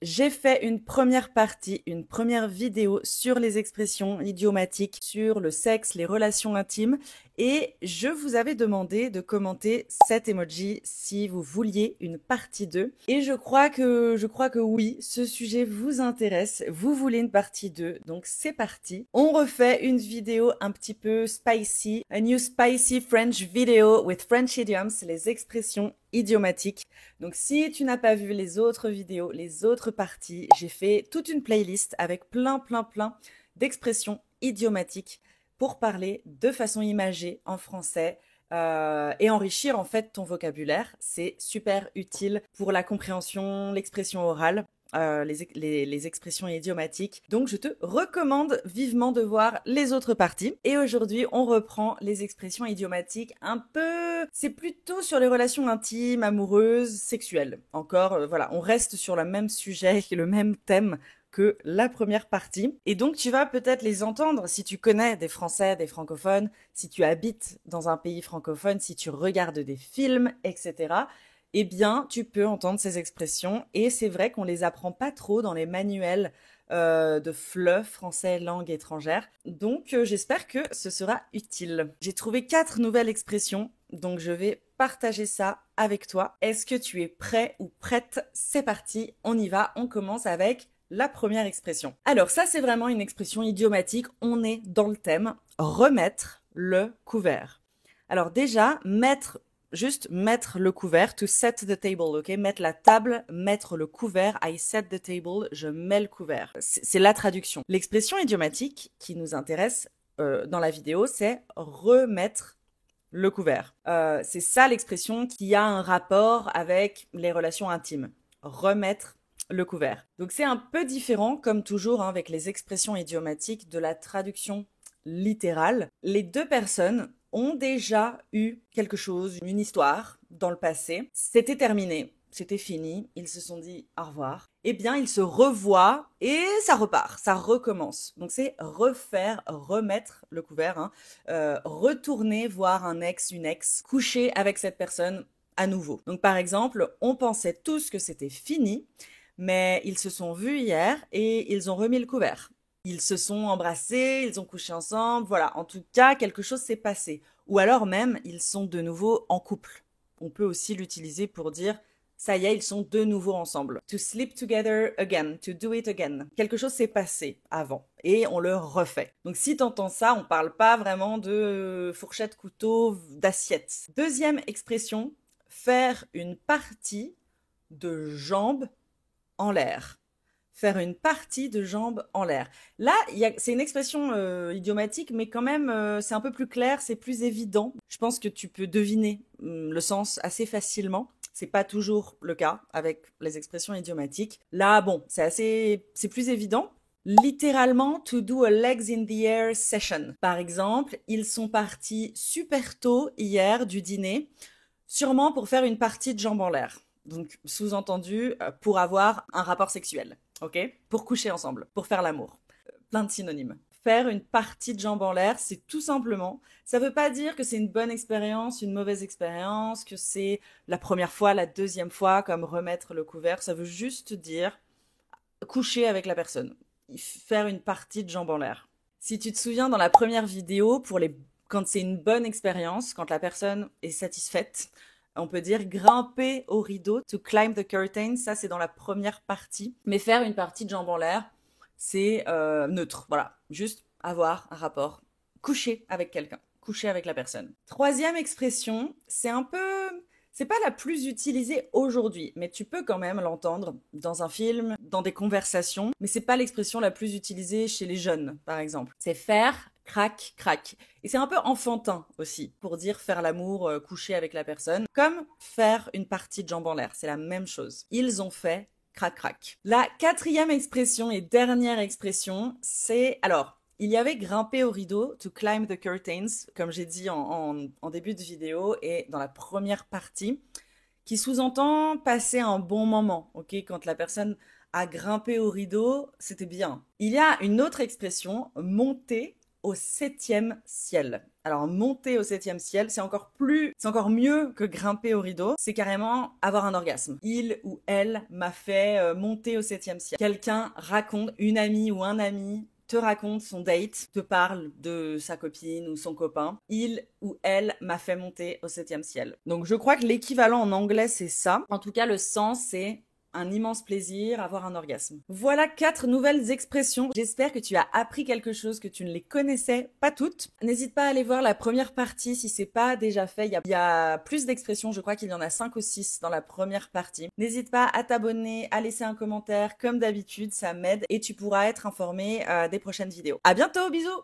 J'ai fait une première partie, une première vidéo sur les expressions idiomatiques, sur le sexe, les relations intimes, et je vous avais demandé de commenter cet emoji si vous vouliez une partie 2. Et je crois que oui, ce sujet vous intéresse, vous voulez une partie 2, donc c'est parti. On refait une vidéo un petit peu spicy, a new spicy French video with French idioms, les expressions idiomatiques. Donc si tu n'as pas vu les autres vidéos, les autres parties, j'ai fait toute une playlist avec plein d'expressions idiomatiques pour parler de façon imagée en français et enrichir en fait ton vocabulaire. C'est super utile pour la compréhension, l'expression orale. Les expressions idiomatiques. Donc, je te recommande vivement de voir les autres parties. Et aujourd'hui, on reprend les expressions idiomatiques un peu... C'est plutôt sur les relations intimes, amoureuses, sexuelles. Encore, voilà, on reste sur le même sujet, le même thème que la première partie. Et donc, tu vas peut-être les entendre si tu connais des Français, des francophones, si tu habites dans un pays francophone, si tu regardes des films, etc., eh bien, tu peux entendre ces expressions. Et c'est vrai qu'on les apprend pas trop dans les manuels de FLE, français langue étrangère. Donc, j'espère que ce sera utile. J'ai trouvé 4 nouvelles expressions, donc je vais partager ça avec toi. Est-ce que tu es prêt ou prête? C'est parti, on y va. On commence avec la première expression. Alors, ça, c'est vraiment une expression idiomatique. On est dans le thème. Remettre le couvert. Alors déjà, juste mettre le couvert, to set the table, ok? Mettre la table, mettre le couvert, I set the table, je mets le couvert. C'est la traduction. L'expression idiomatique qui nous intéresse dans la vidéo, c'est remettre le couvert. C'est ça l'expression qui a un rapport avec les relations intimes. Remettre le couvert. Donc c'est un peu différent, comme toujours, hein, avec les expressions idiomatiques, de la traduction littérale. Les deux personnes ont déjà eu quelque chose, une histoire dans le passé. C'était terminé, c'était fini, ils se sont dit au revoir. Eh bien, ils se revoient et ça repart, ça recommence. Donc c'est refaire, remettre le couvert, hein, retourner voir un ex, une ex, coucher avec cette personne à nouveau. Donc par exemple, on pensait tous que c'était fini, mais ils se sont vus hier et ils ont remis le couvert. Ils se sont embrassés, ils ont couché ensemble, voilà. En tout cas, quelque chose s'est passé. Ou alors même, ils sont de nouveau en couple. On peut aussi l'utiliser pour dire, ça y est, ils sont de nouveau ensemble. To sleep together again, to do it again. Quelque chose s'est passé avant et on le refait. Donc si t'entends ça, on parle pas vraiment de fourchette, couteau, d'assiette. Deuxième expression, faire une partie de jambes en l'air. Faire une partie de jambes en l'air. Là, c'est une expression idiomatique, mais quand même, c'est un peu plus clair, c'est plus évident. Je pense que tu peux deviner le sens assez facilement. C'est pas toujours le cas avec les expressions idiomatiques. Là, bon, c'est plus évident. Littéralement, to do a legs in the air session. Par exemple, ils sont partis super tôt hier du dîner, sûrement pour faire une partie de jambes en l'air. Donc, sous-entendu, pour avoir un rapport sexuel, ok? Pour coucher ensemble, pour faire l'amour. Plein de synonymes. Faire une partie de jambes en l'air, c'est tout simplement, ça veut pas dire que c'est une bonne expérience, une mauvaise expérience, que c'est la première fois, la deuxième fois, comme remettre le couvert, ça veut juste dire coucher avec la personne. Faire une partie de jambes en l'air. Si tu te souviens dans la première vidéo, quand c'est une bonne expérience, quand la personne est satisfaite, on peut dire grimper au rideau, to climb the curtain, ça c'est dans la première partie. Mais faire une partie de jambes en l'air, c'est neutre, voilà. Juste avoir un rapport, coucher avec quelqu'un, coucher avec la personne. Troisième expression, c'est pas la plus utilisée aujourd'hui, mais tu peux quand même l'entendre dans un film, dans des conversations, mais c'est pas l'expression la plus utilisée chez les jeunes, par exemple. C'est faire crac, crac. Et c'est un peu enfantin aussi, pour dire faire l'amour, coucher avec la personne, comme faire une partie de jambes en l'air, c'est la même chose. Ils ont fait crac, crac. La quatrième expression et dernière expression, c'est... Alors, il y avait grimper au rideau, to climb the curtains, comme j'ai dit en début de vidéo et dans la première partie, qui sous-entend passer un bon moment, ok? Quand la personne a grimpé au rideau, c'était bien. Il y a une autre expression, monter au 7e ciel. Alors, monter au 7e ciel, c'est encore mieux que grimper au rideau. C'est carrément avoir un orgasme. Il ou elle m'a fait monter au 7e ciel. Quelqu'un raconte, une amie ou un ami te raconte son date, te parle de sa copine ou son copain. Il ou elle m'a fait monter au 7e ciel. Donc, je crois que l'équivalent en anglais, c'est ça. En tout cas, le sens, c'est un immense plaisir, avoir un orgasme. Voilà 4 nouvelles expressions. J'espère que tu as appris quelque chose, que tu ne les connaissais pas toutes. N'hésite pas à aller voir la première partie si c'est pas déjà fait. Il y a plus d'expressions, je crois qu'il y en a 5 ou 6 dans la première partie. N'hésite pas à t'abonner, à laisser un commentaire comme d'habitude, ça m'aide et tu pourras être informé des prochaines vidéos. À bientôt, bisous!